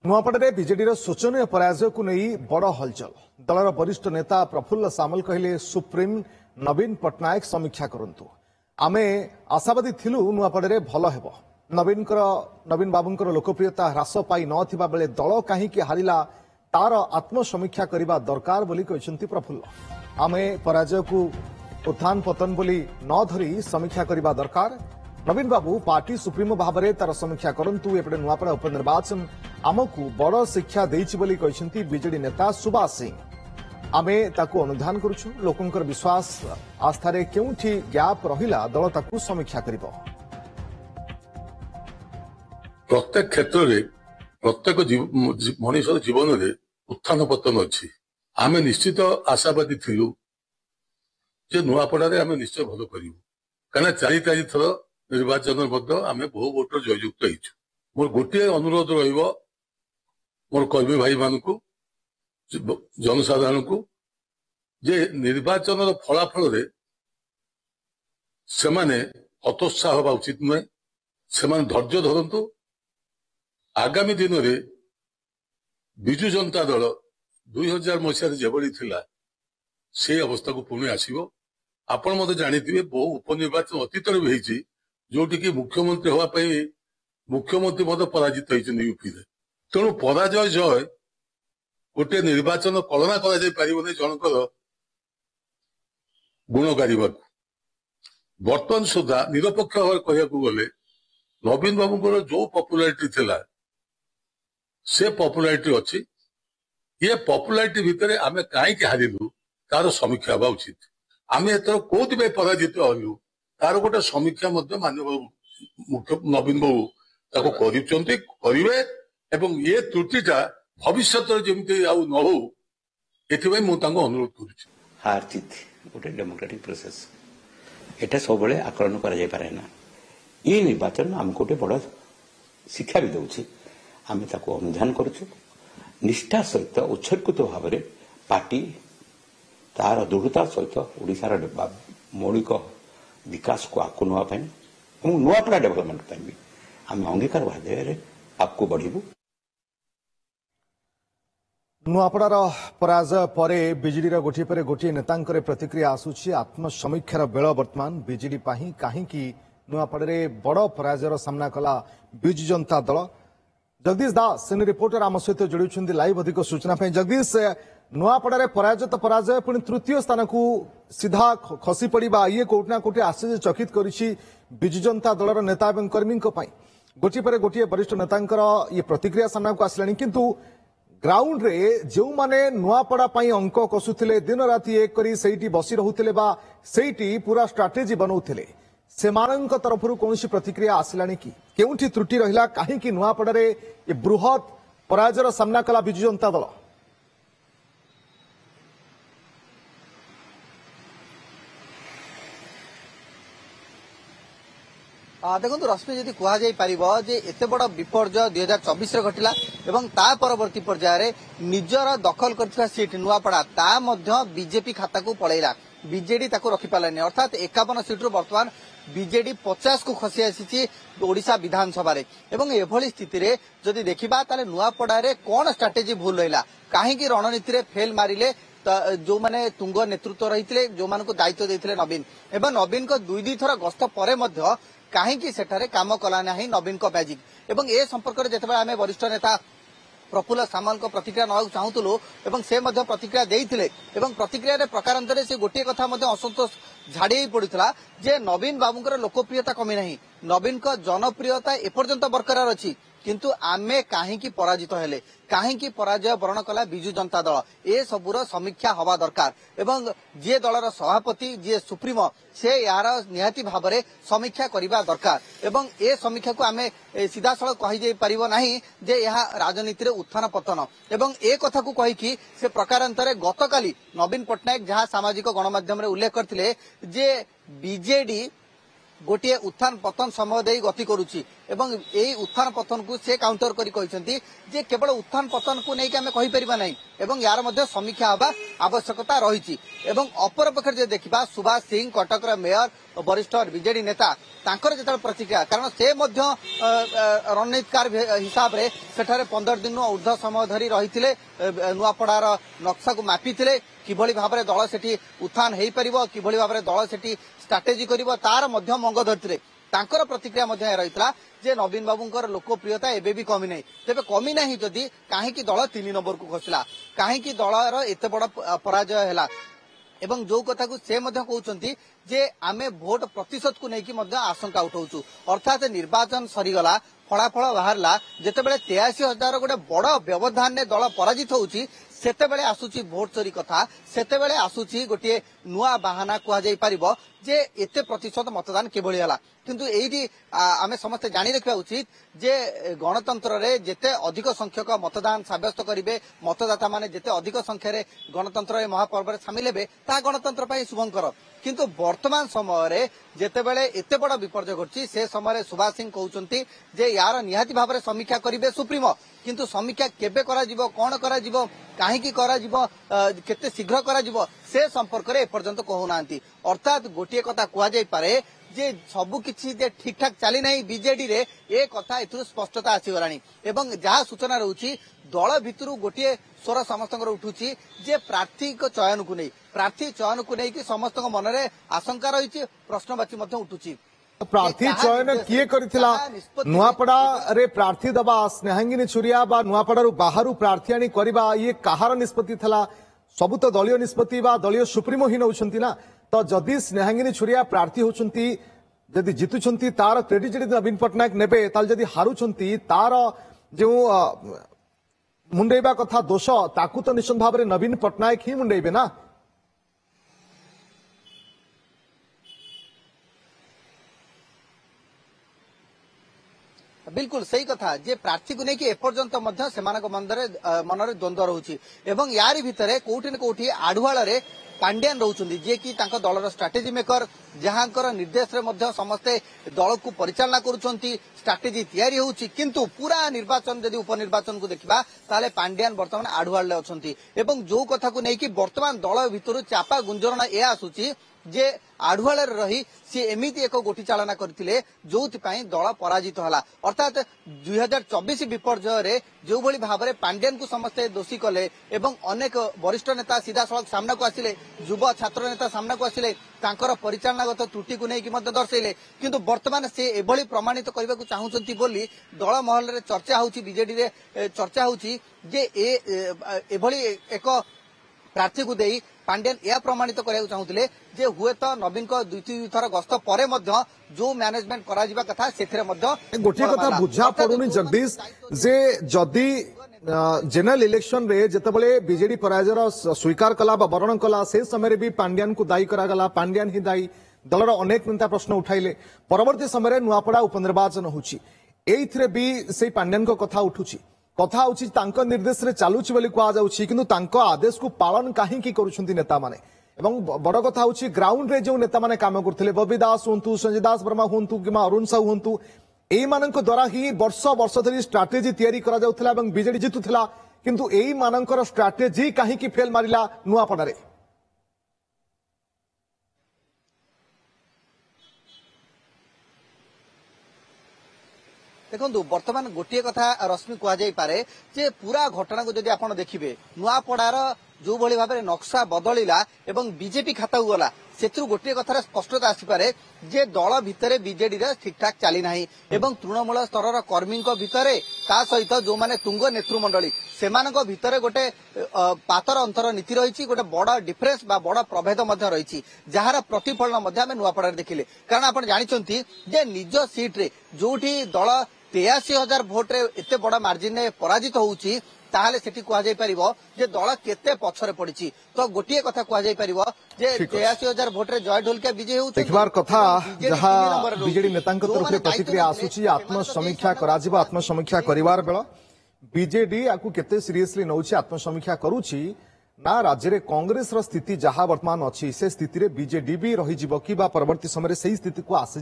नुआपड़े BJD शोचनीय पराजय को नहीं बड़ हलचल दलर वरिष्ठ नेता प्रफुल्ल सामल कहले सुप्रीम नवीन पट्टनायक समीक्षा करंतु आमे आशावादी थिलु नुआपड़े भल हेबो नवीन बाबूंकर लोकप्रियता ह्रास पाई नथिबा बेले दल काहीकि हारिला तार आत्मसमीक्षा करबा दरकार बोली कहछंती प्रफुल्ल आमे पराजय को उत्थान पतन बोली न धरी समीक्षा करबा दरकार नवीन बाबू पार्टी सुप्रीमो भाव में तार समीक्षा करंतु एपटे नुआपड़ा उपनिर्वाचन आमको बड़ शिक्षा देइछि बोली कहछंती बीजेडी नेता सुभाष सिंह आमे ताकू अनुधान करूछु लोकंकर विश्वास आस्थारे केउठी गैप रहिला दल ताकू समीक्षा करिवो प्रत्येक क्षेत्र में प्रत्येक मनुष्य जीवन में उत्थान पतन अच्छी आम निश्चित आशावादी थिलु जे नुआपड़ारे आम निश्चय भल करूँ कहीं चारि चारि थर निर्वाचन आम बहु भोटर जययुक्त होइछु मोर गोटे अनुरोध रहिबो मोर कर्मी भाई मानकु जनसाधारण को जे निर्वाचन फलाफल रे सेमाने हतोत्साह हवा उचित नुहे सेमाने धैर्य धरंतु आगामी दिन में विजु जनता दल 2000 मसीह जेभली थिला से अवस्था को पुणी आसीबो आपण मते जानिथिबे बहु उपनिर्वाचन अतीत रे होईछि जोटी की मुख्यमंत्री हवा पई मुख्यमंत्री मते पराजित होइछन यूपी रे तेणु पराजय जय गोटे निर्वाचन कलना करा जाय परिबने जनकर गुण गारिबाकू वर्तमान सुधा निरपेक्ष भाव कहयाकू गले नवीन बाबूंकर जो पॉपुलैरिटी थिला से पॉपुलैरिटी अच्छी ये पॉपुलैरिटी भितर आमे काहे हारिलु तार समीक्षा हवा उचित आमे एतर कोथि पराजित हलु तार गोटे समीक्षा माननीय मुख्य नवीन बाबू ताको करिवे एवं ये त्रुटिटा भविष्य जमी न हो एथिबे मु तांको अनुरोध करूछि हार जीत गोटे डेमोक्रेटिक प्रोसेस एटा सब आकलन करा जाय पारे ना ये निर्वाचन आमको गोटे बड़ शिक्षा भी दउछि आमे ताको अनुधान करूछु निष्ठा सहित उत्सर्गित भाव में पार्टी तार दृढ़ता सहित ओडिशार मौलिक विकास को आगू नापी नुआपड़ा डेभलपमेंट भी आम अंगीकार भाव आगू बढ़ू नुआपड़ार पराजय पर बीजेडी गोटे पर गोटे नेतांकर प्रतिक्रिया आसूची आत्मसमीक्षार बेल वर्तमान बीजेडी कहीं नुआपड़े बड़ पराजयर सामना कला बिजु जनता दल जगदीश दास सीनियर रिपोर्टर आम सहित जोड़ी लाइव अधिक सूचना जगदीश नुआपड़े पराजय तो पराजय पुणी तृतीय स्थान को सीधा खसी पड़ा ये कोटना कोटी आश्चर्यचकित करिछि बिजु जनता दलर नेता एवं कर्मी गोटे पर गोटे वरिष्ठ नेतांकर ये प्रतिक्रिया सामना को आसलानी किंतु ग्राउंड रे जो माने नुआपड़ा अंक कसुथिले दिन राति एक करी सेठी बसी रहुथिले बा सेठी पूरा स्ट्राटेजी बनौथिले सेमानंक तरफरु कोनसी प्रतिक्रिया आसलानी कि केउठी त्रुटि रहिला काहे कि नुआपड़ारे ये बृहत पराजयर सामना कला बिजु जनता दल देखो रश्मि जदि कहुपर एत बड़ विपर्जय 2024 घटला एवं ता परवर्ती पर्यायर निजर दखल कर सीट नुआपड़ा ता बीजेपी खाता को पलैला बीजेडी ताको रखी पारानी अर्थात 51 सीट्रु वर्तमान बीजेडी 50 को खसी आसी ओडिशा विधानसभा एवं एभली स्थिति रे जदि देखिबा ताले नुआपड़ारे कोन स्ट्राटेजी भूल रहिला काहेकि रणनीति रे फेल मारिले जो माने तुंग नेतृत्व रही जो मान को दायित्व देथिले नवीन एवं नवीन को दुई थर गस्त पर मध्य काहेकि सेठारे काम कला नाही नवीन को मैजिक एवं ए संपर्क में जिते आम वरिष्ठ नेता प्रफुल्ल सामल को प्रतिक्रिया ना चाहूलु एवं से मध्य प्रतिक्रिया देइथिले एवं प्रतिक्रिया प्रकारांतर से गोटे कथा असंतोष झाड़ी पड़ता जे नवीन बाबूंकर लोकप्रियता कमी नहीं नवीन को जनप्रियता एपर्यंत बरकरार अच्छी किंतु आमे काहेकि पराजित हेले काहेकि पराजय वरण कला बिजु जनता दल ए सबुर समीक्षा हवा दरकार एवं जे दलर सभापति जे सुप्रीमो से यार निहाती भाव में समीक्षा करबा दरकार एवं ए समीक्षा को आमे सीधा सड़क कहि जे परिबो नाही जे यह राजनीति रे उत्थान पतन एवं ए कथा को कहि कि से प्रकारांतर गतकाली नवीन पट्टनायक जहां सामाजिक गणमाध्यम रे उल्लेख करथिले जे बीजेडी गोटे उत्थान पतन समय दे गति करुच्ची एवं यही उत्थान पतन को से काउंटर करी कहते जे केवल उत्थान पतन को लेकिन आम कहीपर ना एवं यार मध्य समीक्षा हवा आवश्यकता रही एवं अपर पक्षे जे देखा सुभाष सिंह कटकर मेयर वरिष्ठ बीजेडी नेता तांकर जेतबेले प्रतिक्रिया कारण से मध्य रणनीतिकार हिसाब रे सेठारे 15 दिन ऊर्ध्व समय धरी रहिथिले नुआपड़ार नक्शा को मापिथिले किभଳି भाबरे दल सेठी उत्थान हेई परिबो किभଳି भाबरे दल सेठी स्ट्राटेजी करिवो तार मध्य मंग धरथिले तांकर प्रतिक्रिया मध्य रहितला जे नवीन बाबूंकर लोकप्रियता एबे भी कमी नहीं तेबे कमी नहीं जदि काहेकि दल 3 नंबर को खसला काहेकि दलर एते बड़ पराजय हैला एवं जो कथा को से मध्य कहउचंती जे आमे भोट प्रतिशत को नेकी मध्य आशंका उठाउछु अर्थात निर्वाचन सरीगला फलाफल बाहरला जेतेबेले 83,000 गोटे बड़ व्यवधान ने दल पराजित होउची सेतेबेले आसुची भोट चोरी कथा सेतेबेले आसुची गोटे नुआ बाहाना कुहा जाई परिबो जे एते प्रतिशत मतदान केभଳି हला किंतु एही आमे समस्त जानि रखिबा उचित जे गणतंत्र रे जेते अधिक संख्यक मतदान साब्यस्त करिवे मतदाता माने जेते अधिक संख्या रे गणतंत्र रे महापर्व रे शामिल हेबे ता गणतंत्र पई शुभंकर किंतु वर्तमान समय रे जेतेबेले एते बड़ विपर्य घटची से समय रे सुभाष सिंह कहउचंती जे यार निहाती भाव रे समीक्षा करिवे सुप्रीमो किंतु समीक्षा केबे करा जिवो कोन करा जिवो काहेकि करा जिवो केते शीघ्र करा जिवो से संपर्क रे एपर्यंत कहउनांती अर्थात गोटिए कथा कुआ जाई पारे जे सबु किछि जे ठीक ठाक चली नहीं बीजेडी रे ए कथा एथु स्पष्टता आसी गलानी एवं जहा सूचना रहउची दल भितरु गोटिए स्वर समस्तकर उठुची जे प्रार्थी को चयन को नहीं प्रार्थी चयन को नहीं कि समस्त मन रे आशंका रही प्रश्नवाची मध्य उठुची प्रार्थी चयन किए करिथिला नुआपड़ा रे प्रार्थी दबा स्नेहांगिनी छुरिया बा नुआपड़ा रु बाहरु प्रार्थी आनी करबा ये कहार निष्पत्ति थला सब तो दलीय निष्पत्ति बा दलीय सुप्रीमो ही नउछंती ना तो जदि स्नेहांगिनी छुरिया प्रार्थी होचंती जदि जितुछंती तार क्रेडिट जदि नवीन पटनायक नेबे ताल जदि हारुछंती तार जो मुंडेबा कथा दोष ताकू तो निश्चित भाव में नवीन पटनायक ही मुंडेबे ना बिल्कुल सही कथा जे प्रार्थी को लेकिन एपर्यंत मनरे द्वंद्व रोचे एवं यारी भितर कोठी न कोठी आढ़ुआल रे पांड्यान रोचुंदी जे कि तांको दलर स्ट्राटेजी मेकर जहांकर निर्देश रे मध्य समस्ते दल को परिचालना करूछंती स्ट्राटेजी तैयारी होउची किंतु पूरा निर्वाचन जदि उपनिर्वाचन को देखिबा ताले पांड्यान वर्तमान आढ़ुआल ले अछंती एवं जो कथा को नेकी वर्तमान दल भितर चापा गुंजरण ए आसुची जे आढ़ुआल रही सी एमिति एक गोटी चालना करथिले जोथि दल पराजित हला अर्थात 2024 विपर्जय रे जो भली भाव में पांड्यान को समस्ते दोषी कले एवं अनेक वरिष्ठ नेता सीधा सड़क सामना को आसिले युवा छात्र नेता सामना को आसिले तांकर परिचालनागत त्रुटि को नहीं दर्शेले किंतु वर्तमान से एभली प्रमाणित करने को चाहूचंती बोली दल महल रे चर्चा होची बीजेडी रे चर्चा होची जे एभली एक प्रार्थी को देई पांड्यान यह प्रमाणित करने चाहूले जे हुए तो नवीन को दुई थर गस्त पर जो मैनेजमेंट करा जिबा कथा सेथिरे मध्य गोटे कथा बुझा पड़ुनी जगदीश जे जदि जनरल इलेक्शन रे जेतेबेले बीजेडी पराजयर स्वीकार कला बा वर्ण कला से समय भी पांड्यान को दायी करागला पांड्यान ही दायी दलर अनेक नेता प्रश्न उठाइले परवर्ती समय नुआपड़ा उपनिर्वाचन होची एइथरे भी से पांड्यान को कथा उठुची कथा होची तांको निर्देश रे चालुची बोली कुआ जाउची किंतु तांको आदेश को पालन काहे की करूछंती नेता माने एवं बड़ कथा होची ग्राउंड रे जो नेता माने काम करथिले बबी दास हुंतु संजय दास वर्मा हुंतु किमा अरुण साहू हुंतु एई मानक द्वारा ही वर्ष वर्ष धरी स्ट्राटेजी तैयारी करा जाउथला एवं बीजेडी जितुथला किंतु एई मानकर स्ट्राटेजी काहे की फेल मारिला नुआपड़ारे देखो वर्तमान गोटे कथा रश्मि कहुई जे पूरा घटना को जदि आप देखिए नुआपड़ार जो भली भाव में नक्शा बदलिला एवं बीजेपी खाता गला से गोटे कथार स्पष्टता आसीपे जे दल भितर बीजेडी ठीक ठाक चली ना एवं तृणमूल स्तर कर्मी भितर ता सहित जो माने तुंग नेतृमंडली सेमानक भितर गोटे पातर अंतर नीति रही गोटे बड़ डिफरेन्स बा बड़ प्रभेद रही जार प्रतिफलन आम नुआपड़ा देखिले कारण आप जानते जे निज सीट्रे जो दल 83,000 भोट रे एते बड़ा मार्जिन ने पराजित होउची ताहाले सेठी कुआ जाई परिबो जे दल केते पछरे पड़िची तो गोटिए कथा कुआ जाई परिबो जे 83,000 भोट रे जय ढोलकिया विजय होउची देखबार कथा जहा बीजेडी नेतांक तरफ प्रतिक्रिया आसुची आत्म समीक्षा करा जिवो आत्म समीक्षा करिवार बेला बीजेडी आकु केते सीरियसली नउची आत्म समीक्षा करूची ना राज्य रे कांग्रेस रो स्थिति जहा वर्तमान अछि से स्थिति रे बीजेडी भी रही जिवो कि बा परवर्ती समय रे सही स्थिति को आसे